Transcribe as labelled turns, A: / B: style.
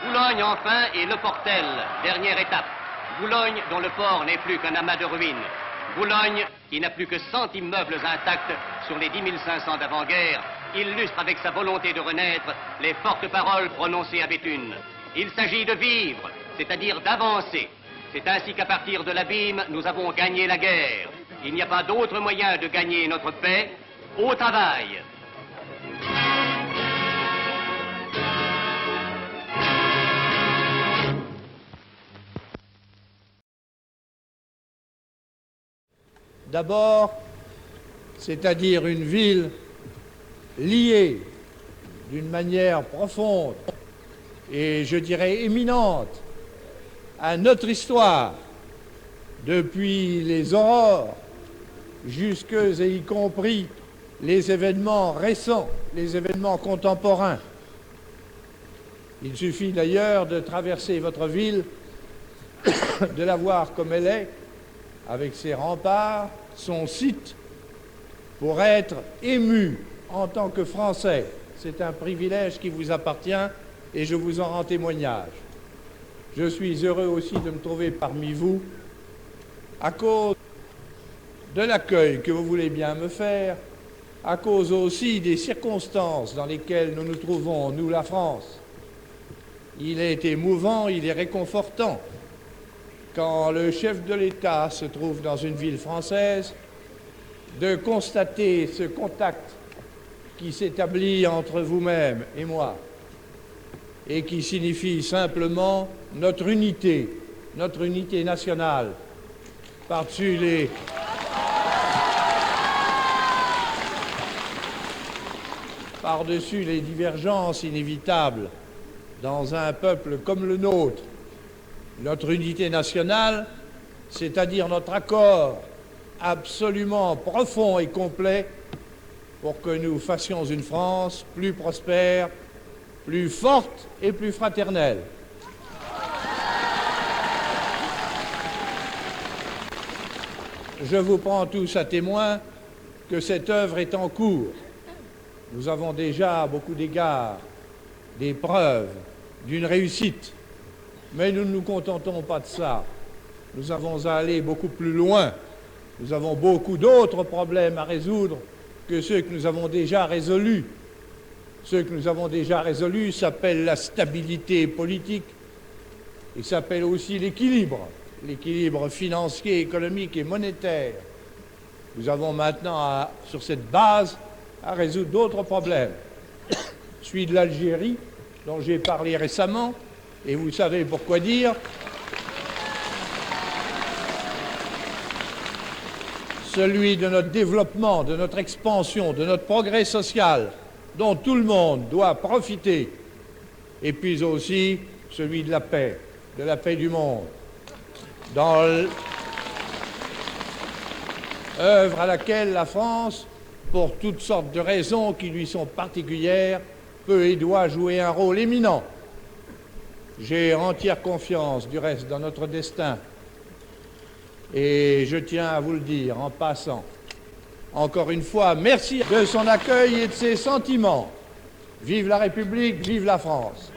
A: Boulogne, enfin, est Le Portel, dernière étape. Boulogne, dont le port n'est plus qu'un amas de ruines. Boulogne, qui n'a plus que 100 immeubles intacts sur les 10 500 d'avant-guerre, illustre avec sa volonté de renaître les fortes paroles prononcées à Béthune. Il s'agit de vivre, c'est-à-dire d'avancer. C'est ainsi qu'à partir de l'abîme, nous avons gagné la guerre. Il n'y a pas d'autre moyen de gagner notre paix au travail.
B: D'abord, c'est-à-dire une ville liée d'une manière profonde et je dirais éminente à notre histoire, depuis les aurores jusque et y compris les événements récents, les événements contemporains. Il suffit d'ailleurs de traverser votre ville, de la voir comme elle est, avec ses remparts, son site, pour être ému en tant que Français. C'est un privilège qui vous appartient et je vous en rends témoignage. Je suis heureux aussi de me trouver parmi vous à cause de l'accueil que vous voulez bien me faire, à cause aussi des circonstances dans lesquelles nous nous trouvons, nous la France. Il est émouvant, il est réconfortant quand le chef de l'État se trouve dans une ville française, de constater ce contact qui s'établit entre vous-même et moi, et qui signifie simplement notre unité nationale, par-dessus par-dessus les divergences inévitables dans un peuple comme le nôtre. Notre unité nationale, c'est-à-dire notre accord absolument profond et complet pour que nous fassions une France plus prospère, plus forte et plus fraternelle. Je vous prends tous à témoin que cette œuvre est en cours. Nous avons déjà, à beaucoup d'égards, des preuves d'une réussite. Mais nous ne nous contentons pas de ça. Nous avons à aller beaucoup plus loin. Nous avons beaucoup d'autres problèmes à résoudre que ceux que nous avons déjà résolus. Ceux que nous avons déjà résolus s'appellent la stabilité politique et s'appellent aussi l'équilibre financier, économique et monétaire. Nous avons maintenant, sur cette base, à résoudre d'autres problèmes. Celui de l'Algérie, dont j'ai parlé récemment, et vous savez pourquoi dire, celui de notre développement, de notre expansion, de notre progrès social, dont tout le monde doit profiter, et puis aussi celui de la paix du monde, dans l'œuvre à laquelle la France, pour toutes sortes de raisons qui lui sont particulières, peut et doit jouer un rôle éminent. J'ai entière confiance, du reste, dans notre destin. Et je tiens à vous le dire en passant. Encore une fois, merci de son accueil et de ses sentiments. Vive la République, vive la France.